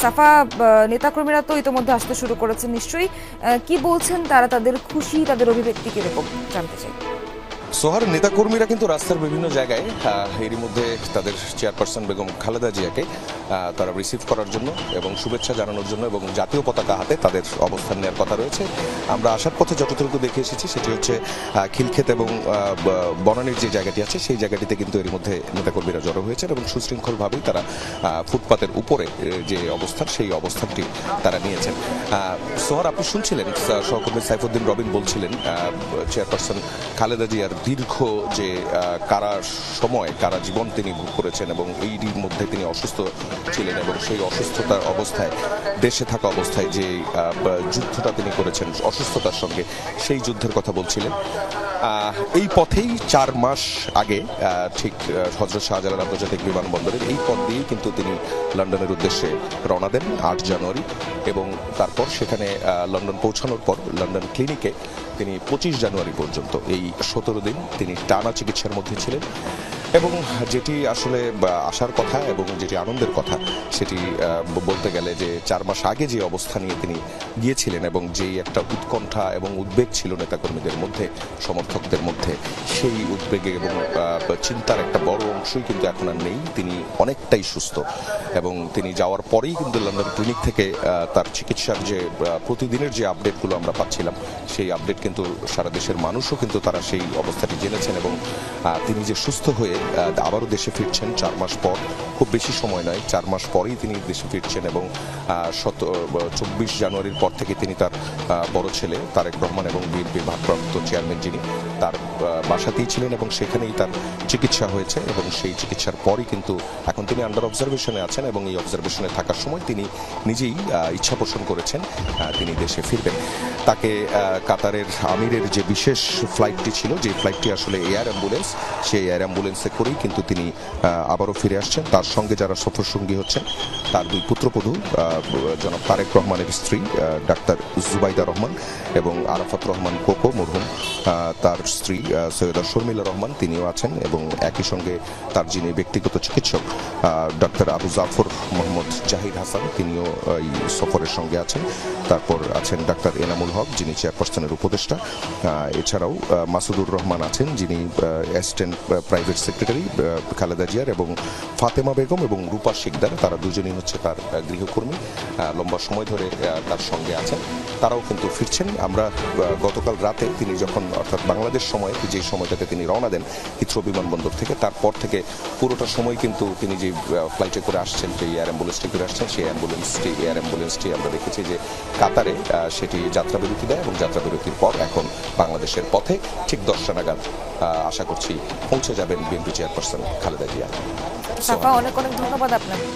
সাফা, নেতাকর্মীরা তো ইতোমধ্যে আসতে শুরু করেছেন নিশ্চয়ই। কি বলছেন তারা, তাদের খুশি, তাদের অভিব্যক্তি কিরকম জানতে চাই। সোহার, নেতাকর্মীরা কিন্তু রাস্তার বিভিন্ন জায়গায় এরই মধ্যে তাদের চেয়ারপারসন বেগম খালেদা জিয়াকে তারা রিসিভ করার জন্য এবং শুভেচ্ছা জানানোর জন্য এবং জাতীয় পতাকা হাতে তাদের অবস্থান নেওয়ার কথা রয়েছে। আমরা আসার পথে যতটুকু দেখে এসেছি সেটি হচ্ছে খিলক্ষেত এবং বনানীর যে জায়গাটি আছে সেই জায়গাটিতে কিন্তু এর মধ্যে নেতাকর্মীরা জড়ো হয়েছেন এবং সুশৃঙ্খলভাবেই তারা ফুটপাতের উপরে যে অবস্থান সেই অবস্থানটি তারা নিয়েছেন। সোহার, আপনি শুনছিলেন সহকর্মী সাইফুদ্দিন রবিন বলছিলেন চেয়ারপারসন খালেদা জিয়ার দীর্ঘ যে কারা জীবন তিনি ভোগ করেছেন এবং এইটির মধ্যে তিনি অসুস্থ ছিলেন এবং সেই অসুস্থতার অবস্থায় দেশে থাকা অবস্থায় যে যুদ্ধটা তিনি করেছেন অসুস্থতার সঙ্গে, সেই যুদ্ধের কথা বলছিলেন। এই পথেই 4 মাস আগে ঠিক হযরত শাহজালাল আন্তর্জাতিক বিমানবন্দরের এই পথ দিয়েই কিন্তু তিনি লন্ডনের উদ্দেশ্যে রওনা দেন 8 জানুয়ারি এবং তারপর সেখানে লন্ডন পৌঁছানোর পর লন্ডন ক্লিনিকে তিনি 25 জানুয়ারি পর্যন্ত এই 17 দিন তিনি টানা চিকিৎসার মধ্যে ছিলেন। এবং যেটি আসলে আসার কথা এবং যেটি আনন্দের কথা সেটি বলতে গেলে যে 4 মাস আগে যে অবস্থা নিয়ে তিনি গিয়েছিলেন এবং যেই একটা উৎকণ্ঠা এবং উদ্বেগ ছিল নেতাকর্মীদের মধ্যে, সমর্থকদের মধ্যে, সেই উদ্বেগে এবং চিন্তার একটা বড় অংশই কিন্তু এখন আর নেই। তিনি অনেকটাই সুস্থ এবং তিনি যাওয়ার পরেই কিন্তু লন্ডন ক্লিনিক থেকে তার চিকিৎসার যে প্রতিদিনের যে আপডেটগুলো আমরা পাচ্ছিলাম সেই আপডেট কিন্তু সারা দেশের মানুষও কিন্তু তারা সেই অবস্থাটি জেনেছেন এবং তিনি যে সুস্থ হয়ে আবারও দেশে ফিরছেন 4 মাস পর, খুব বেশি সময় নয়, 4 মাস পরেই তিনি দেশে ফিরছেন এবং 24 জানুয়ারির পর থেকে তিনি তার বড় ছেলে তারেক রহমান এবং বিএনপির ভারপ্রাপ্ত চেয়ারম্যান যিনি তার বাসাতেই ছিলেন এবং সেখানেই তার চিকিৎসা হয়েছে এবং সেই চিকিৎসার পরই কিন্তু এখন তিনি আন্ডার অবজারভেশনে আছেন এবং এই অবজারভেশনে থাকার সময় তিনি নিজেই ইচ্ছা পোষণ করেছেন তিনি দেশে ফিরবেন। তাকে কাতারের আমিরের যে বিশেষ ফ্লাইটটি ছিল, যে ফ্লাইটটি আসলে এয়ার অ্যাম্বুলেন্স, সেই এয়ার অ্যাম্বুলেন্সে করেই কিন্তু তিনি আবারও ফিরে আসছেন। তার সঙ্গে যারা সফরসঙ্গী হচ্ছেন তার 2 পুত্রবধূ, জনাব তারেক রহমানের স্ত্রী ডাক্তার জুবাইদা রহমান এবং আরাফাত রহমান কোকো মরহুম, তার স্ত্রী সৈয়দা শর্মিলা রহমান তিনিও আছেন এবং একই সঙ্গে তার যিনি ব্যক্তিগত চিকিৎসক ডাক্তার আবু জাফর মোহাম্মদ জাহিদ হাসান তিনিও এই সফরের সঙ্গে আছেন। তারপর আছেন ডাক্তার এনামুল হক যিনি চেয়ারপারসনের উপদেষ্টা, এছাড়াও মাসুদুর রহমান আছেন যিনি অ্যাসিস্ট্যান্ট প্রাইভেট সেক্রেটারি খালেদা জিয়ার এবং ফাতেমা বেগম এবং রূপা শিকদার, তারা দুজনেই হচ্ছে তার গৃহকর্মী, লম্বা সময় ধরে তার সঙ্গে আছেন। তারাও কিন্তু ফিরছেন। আমরা গতকাল রাতে তিনি যখন অর্থাৎ বাংলাদেশ সময়ে যে সময়টাতে তিনি রওনা দেন হিথ্রো বিমানবন্দর থেকে, তারপর থেকে পুরোটা সময় কিন্তু তিনি যে ফ্লাইটে করে আসছেন, যে এয়ার অ্যাম্বুলেন্সটি করে আসছেন, সেই এয়ার অ্যাম্বুলেন্সটি আমরা দেখেছি যে কাতারে সেটি যাত্রা বিরতি দেয় এবং যাত্রা বিরতির পর এখন বাংলাদেশের পথে ঠিক 10টা নাগাদ আশা করছি পৌঁছে যাবেন বিএনপি চেয়ারপারসন খালেদা জিয়া। সাফা, অনেক অনেক ধন্যবাদ আপনাকে।